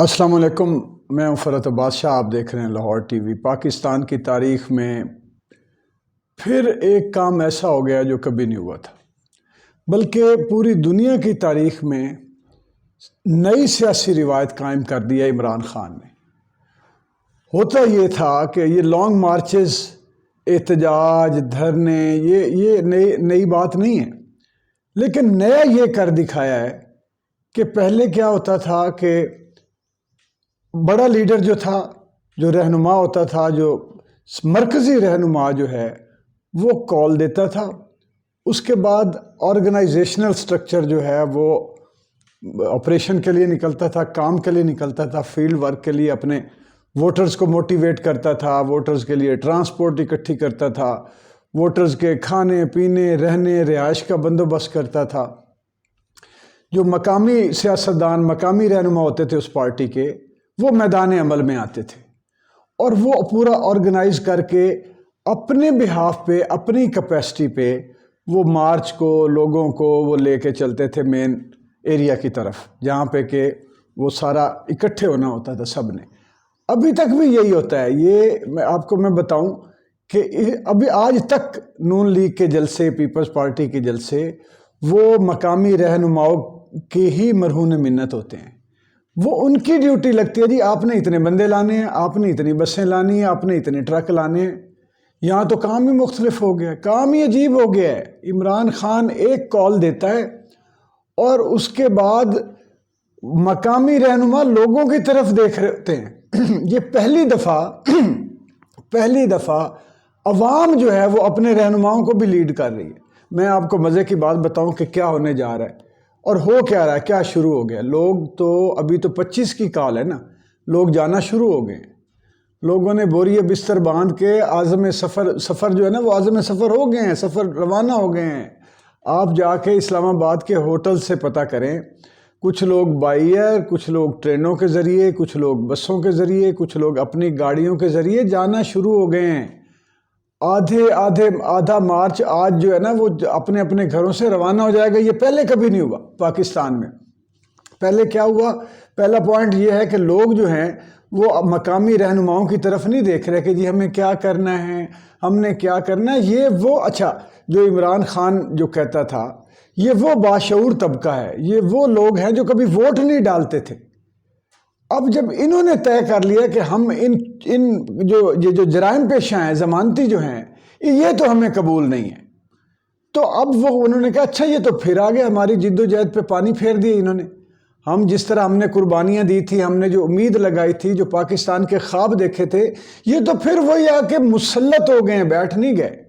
السلام علیکم، میں ہوں فرحت عباس شاہ، آپ دیکھ رہے ہیں لاہور ٹی وی۔ پاکستان کی تاریخ میں پھر ایک کام ایسا ہو گیا جو کبھی نہیں ہوا تھا، بلکہ پوری دنیا کی تاریخ میں نئی سیاسی روایت قائم کر دی ہے عمران خان نے۔ ہوتا یہ تھا کہ یہ لانگ مارچز، احتجاج، دھرنے، یہ نئی بات نہیں ہے، لیکن نیا یہ کر دکھایا ہے کہ پہلے کیا ہوتا تھا کہ بڑا لیڈر جو تھا، جو رہنما ہوتا تھا، جو مرکزی رہنما جو ہے وہ کال دیتا تھا، اس کے بعد آرگنائزیشنل سٹرکچر جو ہے وہ آپریشن کے لیے نکلتا تھا، کام کے لیے نکلتا تھا، فیلڈ ورک کے لیے اپنے ووٹرز کو موٹیویٹ کرتا تھا، ووٹرز کے لیے ٹرانسپورٹ اکٹھی کرتا تھا، ووٹرز کے کھانے پینے رہنے رہائش کا بندوبست کرتا تھا۔ جو مقامی سیاستدان، مقامی رہنما ہوتے تھے اس پارٹی کے، وہ میدان عمل میں آتے تھے اور وہ پورا آرگنائز کر کے اپنے بہاف پہ، اپنی کیپیسٹی پہ وہ مارچ کو، لوگوں کو وہ لے کے چلتے تھے مین ایریا کی طرف، جہاں پہ کہ وہ سارا اکٹھے ہونا ہوتا تھا سب نے۔ ابھی تک بھی یہی ہوتا ہے۔ یہ آپ کو میں بتاؤں کہ ابھی آج تک نون لیگ کے جلسے، پیپلز پارٹی کے جلسے، وہ مقامی رہنماؤں کی ہی مرہون منت ہوتے ہیں۔ وہ ان کی ڈیوٹی لگتی ہے، جی آپ نے اتنے بندے لانے ہیں، آپ نے اتنی بسیں لانی ہیں، آپ نے اتنے ٹرک لانے ہیں۔ یہاں تو کام ہی مختلف ہو گیا ہے، کام ہی عجیب ہو گیا ہے۔ عمران خان ایک کال دیتا ہے اور اس کے بعد مقامی رہنما لوگوں کی طرف دیکھ رہے ہوتے ہیں۔ یہ پہلی دفعہ عوام جو ہے وہ اپنے رہنماؤں کو بھی لیڈ کر رہی ہے۔ میں آپ کو مزے کی بات بتاؤں کہ کیا ہونے جا رہا ہے اور ہو کیا رہا ہے، کیا شروع ہو گیا۔ لوگ تو ابھی تو 25 کی کال ہے نا، لوگ جانا شروع ہو گئے ہیں۔ لوگوں نے بوریے بستر باندھ کے عازم سفر جو ہے نا، وہ عازم سفر ہو گئے ہیں، سفر روانہ ہو گئے ہیں۔ آپ جا کے اسلام آباد کے ہوٹل سے پتہ کریں، کچھ لوگ بائی ایئر، کچھ لوگ ٹرینوں کے ذریعے، کچھ لوگ بسوں کے ذریعے، کچھ لوگ اپنی گاڑیوں کے ذریعے جانا شروع ہو گئے ہیں۔ آدھا مارچ آج جو ہے نا وہ اپنے اپنے گھروں سے روانہ ہو جائے گا۔ یہ پہلے کبھی نہیں ہوا پاکستان میں۔ پہلے کیا ہوا؟ پہلا پوائنٹ یہ ہے کہ لوگ جو ہیں وہ مقامی رہنماؤں کی طرف نہیں دیکھ رہے کہ جی ہمیں کیا کرنا ہے، ہم نے کیا کرنا ہے۔ یہ وہ جو عمران خان جو کہتا تھا، یہ وہ باشعور طبقہ ہے، یہ وہ لوگ ہیں جو کبھی ووٹ نہیں ڈالتے تھے۔ اب جب انہوں نے طے کر لیا کہ ہم جو جرائم پیشہ ہیں، ضمانتی جو ہیں، یہ تو ہمیں قبول نہیں ہے، تو اب انہوں نے کہا اچھا یہ تو پھر آگے ہماری جد و جہد پہ پانی پھیر دیے انہوں نے۔ جس طرح ہم نے قربانیاں دی تھی، ہم نے جو امید لگائی تھی، جو پاکستان کے خواب دیکھے تھے، یہ تو پھر وہی آ کے مسلط ہو گئے ہیں، بیٹھ نہیں گئے۔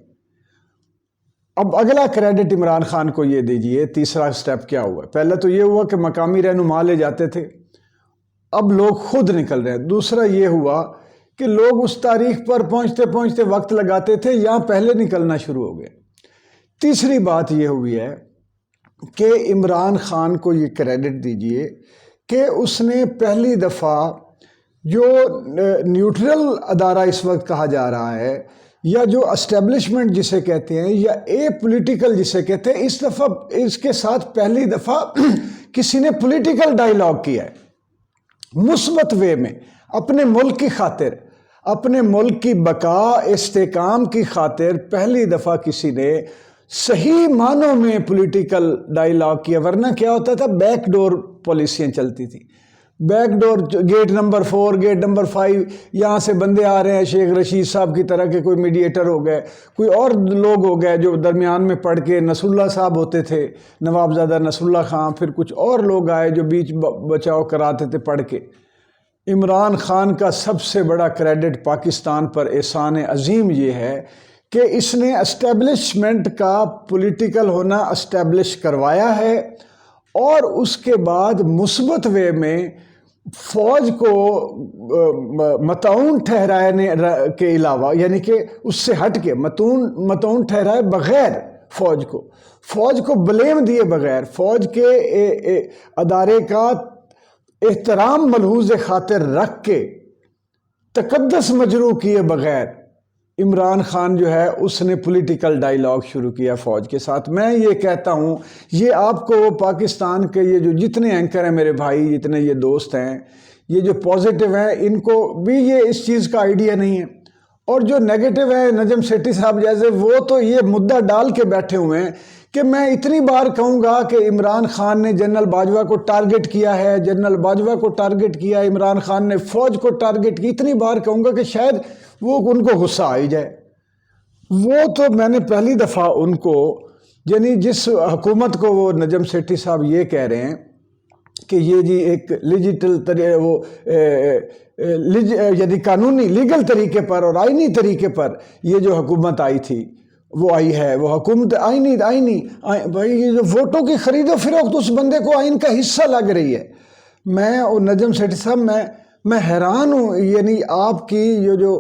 اب اگلا کریڈٹ عمران خان کو یہ دیجئے، تیسرا سٹیپ کیا ہوا؟ پہلے تو یہ ہوا کہ مقامی رہنما لے جاتے تھے، اب لوگ خود نکل رہے ہیں۔ دوسرا یہ ہوا کہ لوگ اس تاریخ پر پہنچتے وقت لگاتے تھے، یہاں پہلے نکلنا شروع ہو گئے۔ تیسری بات یہ ہوئی ہے کہ عمران خان کو یہ کریڈٹ دیجئے کہ اس نے پہلی دفعہ جو نیوٹرل ادارہ اس وقت کہا جا رہا ہے، یا جو اسٹیبلشمنٹ جسے کہتے ہیں، یا اے پولیٹیکل جسے کہتے ہیں، اس دفعہ اس کے ساتھ پہلی دفعہ کسی نے پولیٹیکل ڈائیلاگ کیا ہے، مثبت وے میں، اپنے ملک کی خاطر، اپنے ملک کی بقا استحکام کی خاطر پہلی دفعہ کسی نے صحیح معنوں میں پولیٹیکل ڈائیلاگ کیا۔ ورنہ کیا ہوتا تھا؟ بیک ڈور پالیسیاں چلتی تھی، back door, gate number 4، gate number 5، یہاں سے بندے آ رہے ہیں، شیخ رشید صاحب کی طرح کے کوئی میڈیٹر ہو گئے، کوئی اور لوگ ہو گئے جو درمیان میں پڑھ کے، نصر اللہ صاحب ہوتے تھے، نوابزادہ نصر اللہ خان، پھر کچھ اور لوگ آئے جو بیچ بچاؤ کراتے تھے پڑھ کے۔ عمران خان کا سب سے بڑا کریڈٹ پاکستان پر احسان عظیم یہ ہے کہ اس نے اسٹیبلشمنٹ کا پولیٹیکل ہونا اسٹیبلش کروایا ہے، اور اس کے بعد مثبت وے میں فوج کو متعاون ٹھہرانے کے علاوہ، یعنی کہ اس سے ہٹ کے متعاون ٹھہرائے بغیر فوج کو بلیم دیے بغیر، فوج کے ادارے کا احترام ملحوظ خاطر رکھ کے، تقدس مجروح کیے بغیر، عمران خان جو ہے اس نے پولیٹیکل ڈائیلاگ شروع کیا فوج کے ساتھ۔ میں یہ کہتا ہوں، یہ آپ کو پاکستان کے یہ جو جتنے اینکر ہیں میرے بھائی، جتنے یہ دوست ہیں، یہ جو پازیٹیو ہیں ان کو بھی یہ اس چیز کا آئیڈیا نہیں ہے، اور جو نیگیٹو ہے نجم سیٹھی صاحب جیسے، وہ تو یہ مدعا ڈال کے بیٹھے ہوئے ہیں کہ میں اتنی بار کہوں گا کہ عمران خان نے جنرل باجوہ کو ٹارگٹ کیا ہے، جنرل باجوہ کو ٹارگٹ کیا، عمران خان نے فوج کو ٹارگٹ کی، اتنی بار کہوں گا کہ شاید وہ ان کو غصہ آ ہی جائے۔ وہ تو میں نے پہلی دفعہ ان کو، یعنی جس حکومت کو وہ نجم سیٹھی صاحب یہ کہہ رہے ہیں کہ یہ جی ایک یعنی قانونی لیگل طریقے پر اور آئینی طریقے پر یہ جو حکومت آئی تھی وہ آئی ہے، وہ حکومت آئینی بھائی یہ جو ووٹوں کی خرید و فروخت اس بندے کو آئین کا حصہ لگ رہی ہے۔ میں اور نجم سیٹھی صاحب میں حیران ہوں، یعنی آپ کی یہ جو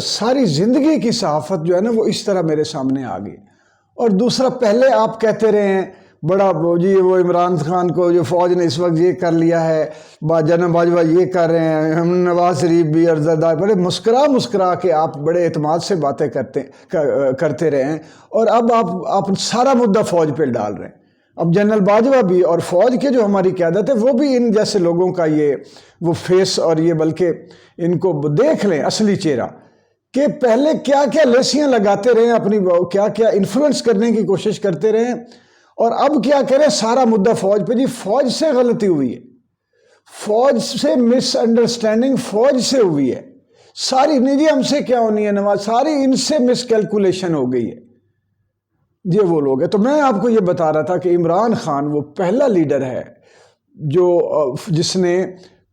ساری زندگی کی صحافت جو ہے نا وہ اس طرح میرے سامنے آ گئی۔ اور دوسرا، پہلے آپ کہتے رہے ہیں بڑا جی وہ عمران خان کو جو فوج نے اس وقت یہ کر لیا ہے، جنرل باجوہ یہ کر رہے ہیں، ہم نواز شریف بھی اور زرداری، بڑے مسکرا کے آپ بڑے اعتماد سے باتیں کرتے رہے ہیں، اور اب آپ سارا مدعا فوج پہ ڈال رہے ہیں۔ اب جنرل باجوہ بھی اور فوج کے جو ہماری قیادت ہے وہ بھی ان جیسے لوگوں کا وہ فیس، اور یہ بلکہ ان کو دیکھ لیں اصلی چہرہ کہ پہلے کیا کیا لیسیاں لگاتے رہے، اپنی کیا کیا انفلوئنس کرنے کی کوشش کرتے رہے، اور اب کیا کریں، سارا مدعا فوج پہ۔ جی فوج سے غلطی ہوئی ہے، فوج سے مس انڈرسٹینڈنگ فوج سے ہوئی ہے، ساری نہیں جی ہم سے کیا ہونی ہے نواز، ساری ان سے مس کیلکولیشن ہو گئی ہے، یہ وہ لوگ ہیں۔ تو میں آپ کو یہ بتا رہا تھا کہ عمران خان وہ پہلا لیڈر ہے جس نے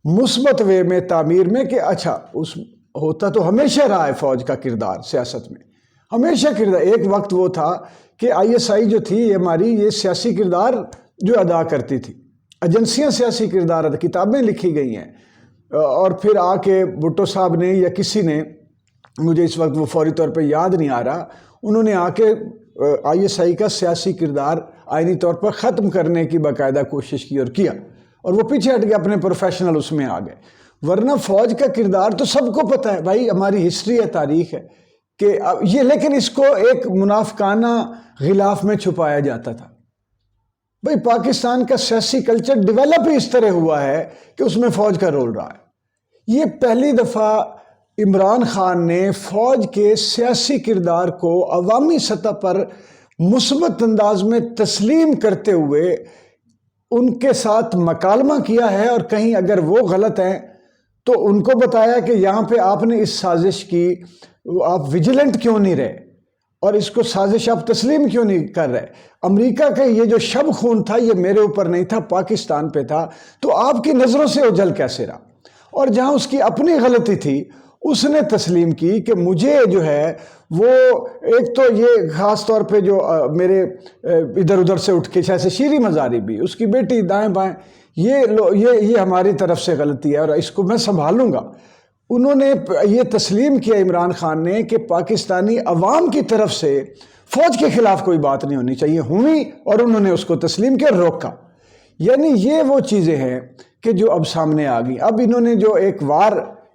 مثبت وے میں تعمیر میں کہ اچھا ہوتا تو ہمیشہ رہا ہے فوج کا کردار سیاست میں، ہمیشہ کردار۔ ایک وقت وہ تھا کہ آئی ایس آئی جو تھی یہ ہماری یہ سیاسی کردار جو ادا کرتی تھی، ایجنسیاں سیاسی کردار ادا، کتابیں لکھی گئی ہیں، اور پھر آ کے بھٹو صاحب نے یا کسی نے، مجھے اس وقت وہ فوری طور پہ یاد نہیں آ رہا، انہوں نے آ کے آئی ایس آئی کا سیاسی کردار آئینی طور پر ختم کرنے کی باقاعدہ کوشش کی اور کیا، اور وہ پیچھے ہٹ کے اپنے پروفیشنل اس میں آ گئے۔ ورنہ فوج کا کردار تو سب کو پتہ ہے بھائی، ہماری ہسٹری ہے، تاریخ ہے کہ یہ، لیکن اس کو ایک منافقانہ غلاف میں چھپایا جاتا تھا۔ بھائی پاکستان کا سیاسی کلچر ڈیولپ ہی اس طرح ہوا ہے کہ اس میں فوج کا رول رہا ہے۔ یہ پہلی دفعہ عمران خان نے فوج کے سیاسی کردار کو عوامی سطح پر مثبت انداز میں تسلیم کرتے ہوئے ان کے ساتھ مکالمہ کیا ہے، اور کہیں اگر وہ غلط ہیں تو ان کو بتایا کہ یہاں پہ آپ نے اس سازش کی، آپ ویجیلنٹ کیوں نہیں رہے، اور اس کو سازش آپ تسلیم کیوں نہیں کر رہے۔ امریکہ کا یہ جو شب خون تھا یہ میرے اوپر نہیں تھا، پاکستان پہ تھا، تو آپ کی نظروں سے اجل کیسے رہا؟ اور جہاں اس کی اپنی غلطی تھی اس نے تسلیم کی کہ مجھے جو ہے وہ ایک تو یہ خاص طور پہ جو میرے ادھر ادھر سے اٹھ کے جیسے شیریں مزاری بھی، اس کی بیٹی دائیں بائیں، یہ ہماری طرف سے غلطی ہے اور اس کو میں سنبھالوں گا۔ انہوں نے یہ تسلیم کیا عمران خان نے کہ پاکستانی عوام کی طرف سے فوج کے خلاف کوئی بات نہیں ہونی چاہیے، ہوئی، اور انہوں نے اس کو تسلیم کیا، روکا۔ یعنی یہ وہ چیزیں ہیں کہ جو اب سامنے آ گئی۔ اب انہوں نے جو ایک وار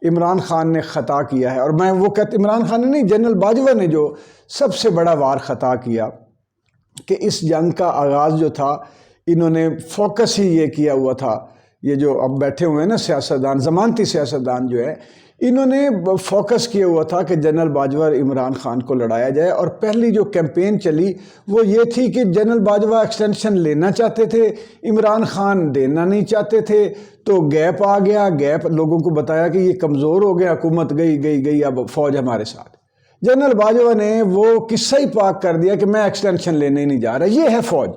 عمران خان نے خطا کیا ہے، اور میں وہ کہتا، عمران خان نے نہیں، جنرل باجوہ نے جو سب سے بڑا وار خطا کیا کہ اس جنگ کا آغاز جو تھا انہوں نے فوکس ہی یہ کیا ہوا تھا، یہ جو اب بیٹھے ہوئے ہیں نا سیاستدان، ضمانتی سیاستدان جو ہے، انہوں نے فوکس کیا ہوا تھا کہ جنرل باجوہ اور عمران خان کو لڑایا جائے، اور پہلی جو کیمپین چلی وہ یہ تھی کہ جنرل باجوہ ایکسٹینشن لینا چاہتے تھے، عمران خان دینا نہیں چاہتے تھے، تو گیپ آ گیا، گیپ لوگوں کو بتایا کہ یہ کمزور ہو گیا، حکومت گئی، اب فوج ہمارے ساتھ۔ جنرل باجوہ نے وہ قصہ ہی پاک کر دیا کہ میں ایکسٹینشن لینے نہیں جا رہا۔ یہ ہے فوج،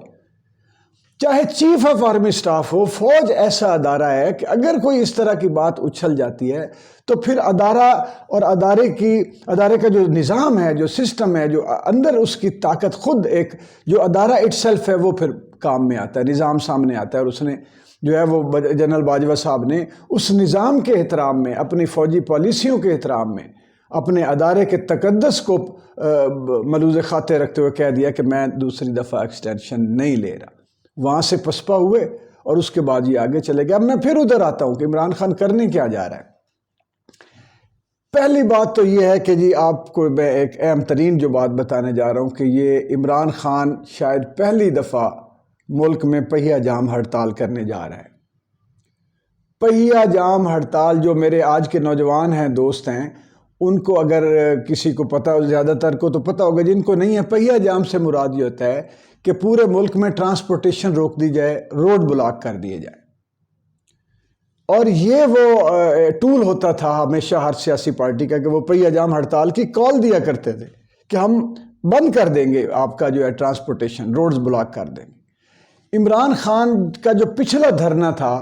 چاہے چیف آف آرمی سٹاف ہو، فوج ایسا ادارہ ہے کہ اگر کوئی اس طرح کی بات اچھل جاتی ہے تو پھر ادارہ اور ادارے کا جو نظام ہے، جو سسٹم ہے، جو اندر اس کی طاقت، خود ایک جو ادارہ اٹ سیلف ہے وہ پھر کام میں آتا ہے، نظام سامنے آتا ہے۔ اور اس نے جو ہے وہ جنرل باجوہ صاحب نے اس نظام کے احترام میں، اپنی فوجی پالیسیوں کے احترام میں، اپنے ادارے کے تقدس کو ملوز خاطر رکھتے ہوئے کہہ دیا کہ میں دوسری دفعہ ایکسٹینشن نہیں لے رہا۔ وہاں سے پسپا ہوئے اور اس کے بعد یہ آگے چلے گئے۔ اب میں پھر ادھر آتا ہوں کہ عمران خان کرنے کیا جا رہا ہے۔ پہلی بات تو یہ ہے کہ جی آپ کو میں ایک اہم ترین جو بات بتانے جا رہا ہوں کہ یہ عمران خان شاید پہلی دفعہ ملک میں پہیہ جام ہڑتال کرنے جا رہا ہے۔ پہیا جام ہڑتال جو میرے آج کے نوجوان ہیں، دوست ہیں، ان کو اگر کسی کو پتہ ہو، زیادہ تر کو تو پتہ ہوگا، جن کو نہیں ہے، پہیا جام سے مراد یہ ہوتا ہے کہ پورے ملک میں ٹرانسپورٹیشن روک دی جائے، روڈ بلاک کر دیے جائے۔ اور یہ وہ ٹول ہوتا تھا ہمیشہ ہر سیاسی پارٹی کا کہ وہ پہیا جام ہڑتال کی کال دیا کرتے تھے کہ ہم بند کر دیں گے آپ کا جو ہے ٹرانسپورٹیشن، روڈز بلاک کر دیں گے۔ عمران خان کا جو پچھلا دھرنا تھا،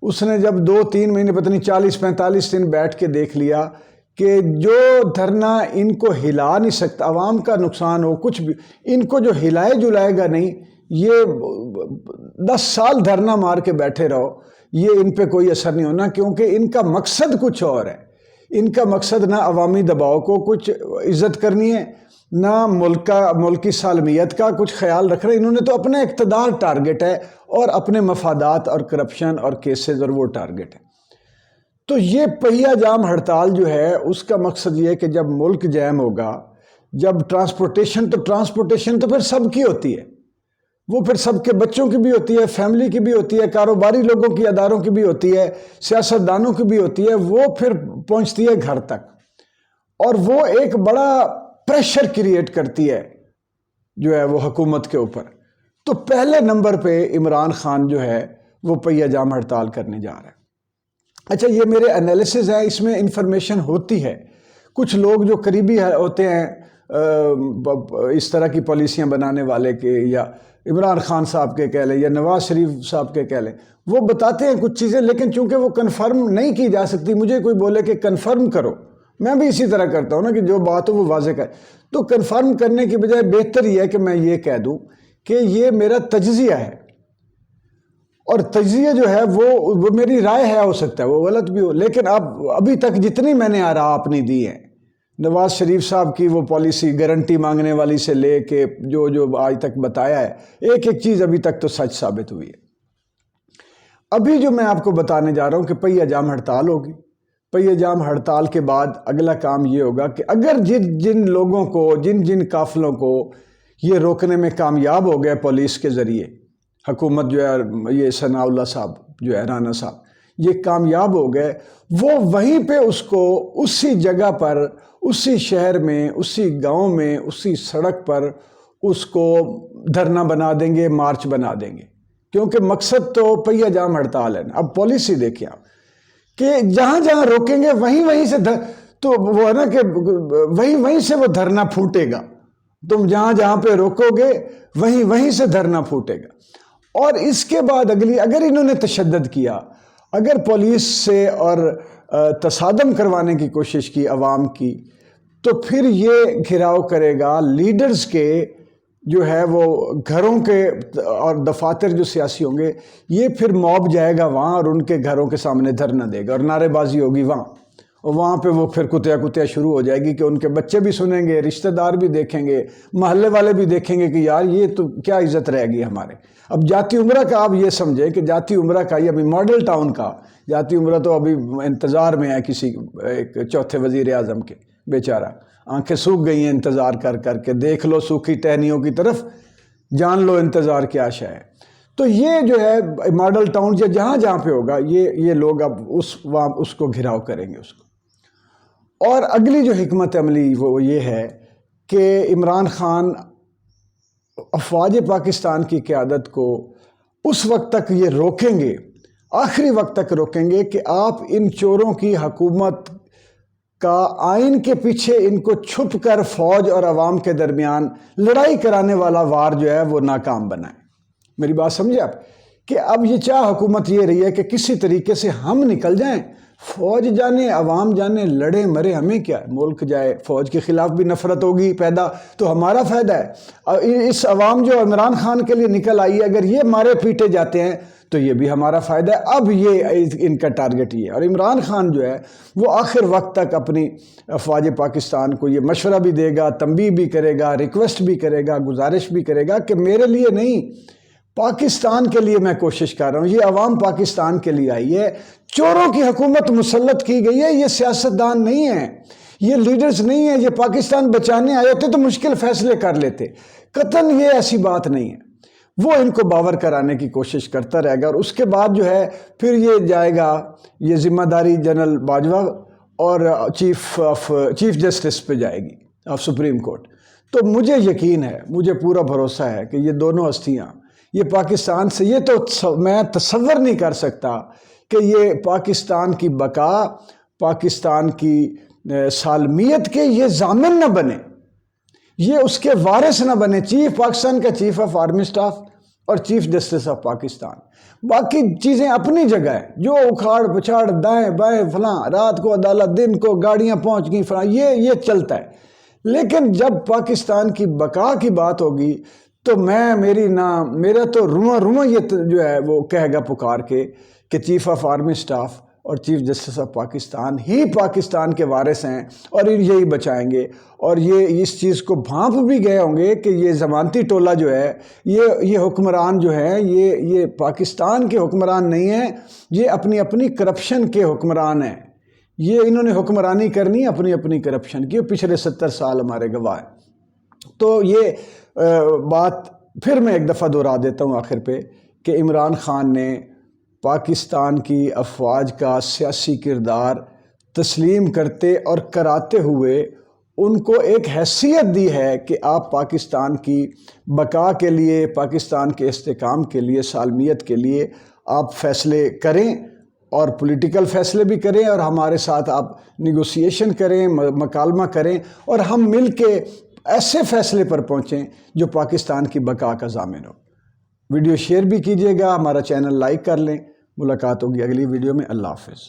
اس نے جب 2-3 مہینے پتہ نہیں 40-45 دن بیٹھ کے دیکھ لیا کہ جو دھرنا ان کو ہلا نہیں سکتا، عوام کا نقصان ہو کچھ بھی، ان کو جو ہلائے جلائے گا نہیں، یہ 10 سال دھرنا مار کے بیٹھے رہو، یہ ان پہ کوئی اثر نہیں ہونا، کیونکہ ان کا مقصد کچھ اور ہے۔ ان کا مقصد نہ عوامی دباؤ کو کچھ عزت کرنی ہے، نہ ملکی سالمیت کا کچھ خیال رکھ رہے، انہوں نے تو اپنا اقتدار ٹارگٹ ہے اور اپنے مفادات اور کرپشن اور کیسز اور وہ ٹارگٹ ہے۔ تو یہ پہیا جام ہڑتال جو ہے، اس کا مقصد یہ ہے کہ جب ملک جیم ہوگا، جب ٹرانسپورٹیشن تو پھر سب کی ہوتی ہے، وہ پھر سب کے بچوں کی بھی ہوتی ہے، فیملی کی بھی ہوتی ہے، کاروباری لوگوں کی، اداروں کی بھی ہوتی ہے، سیاستدانوں کی بھی ہوتی ہے، وہ پھر پہنچتی ہے گھر تک، اور وہ ایک بڑا پریشر کریٹ کرتی ہے جو ہے وہ حکومت کے اوپر۔ تو پہلے نمبر پہ عمران خان جو ہے وہ پہیا جام ہڑتال کرنے جا رہا ہے۔ اچھا، یہ میرے انالیسز ہیں، اس میں انفارمیشن ہوتی ہے، کچھ لوگ جو قریبی ہوتے ہیں اس طرح کی پالیسیاں بنانے والے کے، یا عمران خان صاحب کے کہہ لیں یا نواز شریف صاحب کے کہہ لیں، وہ بتاتے ہیں کچھ چیزیں، لیکن چونکہ وہ کنفرم نہیں کی جا سکتی، مجھے کوئی بولے کہ کنفرم کرو، میں بھی اسی طرح کرتا ہوں نا کہ جو بات ہو وہ واضح کرے، تو کنفرم کرنے کی بجائے بہتر یہ ہے کہ میں یہ کہہ دوں کہ یہ میرا تجزیہ ہے، اور تجزیہ جو ہے وہ میری رائے ہے، ہو سکتا ہے وہ غلط بھی ہو، لیکن ابھی تک جتنی میں نے آراء اپنی دی ہیں، نواز شریف صاحب کی وہ پالیسی گارنٹی مانگنے والی سے لے کے جو آج تک بتایا ہے، ایک ایک چیز ابھی تک تو سچ ثابت ہوئی ہے۔ ابھی جو میں آپ کو بتانے جا رہا ہوں کہ پہیا جام ہڑتال ہوگی، پہیا جام ہڑتال کے بعد اگلا کام یہ ہوگا کہ اگر جن لوگوں کو، جن قافلوں کو یہ روکنے میں کامیاب ہو گئے پولیس کے ذریعے، حکومت جو ہے، یہ ثناء اللہ صاحب جو ہے، رانا صاحب، یہ کامیاب ہو گئے، وہ وہیں پہ اس کو اسی جگہ پر، اسی شہر میں، اسی گاؤں میں، اسی سڑک پر اس کو دھرنا بنا دیں گے، مارچ بنا دیں گے، کیونکہ مقصد تو پہیا جام ہڑتال ہے۔ اب پالیسی دیکھیں آپ کہ جہاں جہاں روکیں گے وہیں سے تو وہ ہے نا کہ وہیں سے وہ دھرنا پھوٹے گا، تم جہاں جہاں پہ روکو گے وہیں سے دھرنا پھوٹے گا۔ اور اس کے بعد اگر انہوں نے تشدد کیا، اگر پولیس سے اور تصادم کروانے کی کوشش کی عوام کی، تو پھر یہ گھراؤ کرے گا لیڈرز کے، جو ہے وہ گھروں کے، اور دفاتر جو سیاسی ہوں گے، یہ پھر موب جائے گا وہاں اور ان کے گھروں کے سامنے دھرنا دے گا اور نعرے بازی ہوگی وہاں، اور وہاں پہ وہ پھر کتیا شروع ہو جائے گی کہ ان کے بچے بھی سنیں گے، رشتہ دار بھی دیکھیں گے، محلے والے بھی دیکھیں گے کہ یار یہ تو کیا عزت رہے گی ہمارے۔ اب جاتی عمرہ کا آپ یہ سمجھیں کہ جاتی عمرہ کا، یہ ابھی ماڈل ٹاؤن کا جاتی عمرہ تو ابھی انتظار میں ہے کسی ایک چوتھے وزیر اعظم کے، بیچارہ آنکھیں سوکھ گئی ہیں انتظار کر کے، دیکھ لو سوکھی ٹہنیوں کی طرف، جان لو انتظار کیا شے ہے۔ تو یہ جو ہے ماڈل ٹاؤن جہاں جہاں پہ ہوگا، یہ لوگ اب اس کو گھراؤ کریں گے اس کو۔ اور اگلی جو حکمت عملی وہ یہ ہے کہ عمران خان افواج پاکستان کی قیادت کو اس وقت تک یہ روکیں گے، آخری وقت تک روکیں گے کہ آپ ان چوروں کی حکومت کا آئین کے پیچھے ان کو چھپ کر فوج اور عوام کے درمیان لڑائی کرانے والا وار جو ہے وہ ناکام بنائیں۔ میری بات سمجھے آپ؟ کہ اب یہ چاہ حکومت یہ رہی ہے کہ کسی طریقے سے ہم نکل جائیں، فوج جانے، عوام جانے، لڑے مرے، ہمیں کیا ہے، ملک جائے، فوج کے خلاف بھی نفرت ہوگی پیدا تو ہمارا فائدہ ہے، اس عوام جو عمران خان کے لیے نکل آئی ہے، اگر یہ مارے پیٹے جاتے ہیں تو یہ بھی ہمارا فائدہ ہے۔ اب یہ ان کا ٹارگٹ یہ ہے، اور عمران خان جو ہے وہ آخر وقت تک اپنی افواج پاکستان کو یہ مشورہ بھی دے گا، تنبیہ بھی کرے گا، ریکویسٹ بھی کرے گا، گزارش بھی کرے گا کہ میرے لیے نہیں، پاکستان کے لیے میں کوشش کر رہا ہوں، یہ عوام پاکستان کے لیے آئی ہے، چوروں کی حکومت مسلط کی گئی ہے، یہ سیاستدان نہیں ہیں، یہ لیڈرز نہیں ہیں، یہ پاکستان بچانے آئے ہوتے تو مشکل فیصلے کر لیتے، قطعاً یہ ایسی بات نہیں ہے۔ وہ ان کو باور کرانے کی کوشش کرتا رہے گا، اور اس کے بعد جو ہے پھر یہ جائے گا، یہ ذمہ داری جنرل باجوہ اور چیف جسٹس پہ جائے گی آف سپریم کورٹ۔ تو مجھے یقین ہے، مجھے پورا بھروسہ ہے کہ یہ دونوں ہستیاں یہ پاکستان سے، یہ تو میں تصور نہیں کر سکتا کہ یہ پاکستان کی بقا، پاکستان کی سالمیت کے یہ ضامن نہ بنے، یہ اس کے وارث نہ بنے، پاکستان کا چیف آف آرمی سٹاف اور چیف جسٹس آف پاکستان۔ باقی چیزیں اپنی جگہ ہیں، جو اکھاڑ پچھاڑ دائیں بائیں فلاں، رات کو عدالت، دن کو گاڑیاں پہنچ گئیں فلاں، یہ چلتا ہے۔ لیکن جب پاکستان کی بقا کی بات ہوگی تو میرا تو رواں یہ جو ہے وہ کہے گا پکار کے کہ چیف آف آرمی سٹاف اور چیف جسٹس آف پاکستان ہی پاکستان کے وارث ہیں اور یہی بچائیں گے، اور یہ اس چیز کو بھانپ بھی گئے ہوں گے کہ یہ ضمانتی ٹولہ جو ہے، یہ حکمران جو ہیں، یہ پاکستان کے حکمران نہیں ہیں، یہ اپنی کرپشن کے حکمران ہیں۔ یہ انہوں نے حکمرانی کرنی اپنی کرپشن کی، پچھلے 70 سال ہمارے گواہ ہیں۔ تو یہ بات پھر میں ایک دفعہ دہرا دیتا ہوں آخر پہ کہ عمران خان نے پاکستان کی افواج کا سیاسی کردار تسلیم کرتے اور کراتے ہوئے ان کو ایک حیثیت دی ہے کہ آپ پاکستان کی بقا کے لیے، پاکستان کے استحکام کے لیے، سالمیت کے لیے آپ فیصلے کریں، اور پولیٹیکل فیصلے بھی کریں، اور ہمارے ساتھ آپ نیگوسیشن کریں، مکالمہ کریں، اور ہم مل کے ایسے فیصلے پر پہنچیں جو پاکستان کی بقا کا ضامن ہو۔ ویڈیو شیئر بھی کیجیے گا، ہمارا چینل لائک کر لیں۔ ملاقات ہوگی اگلی ویڈیو میں۔ اللہ حافظ۔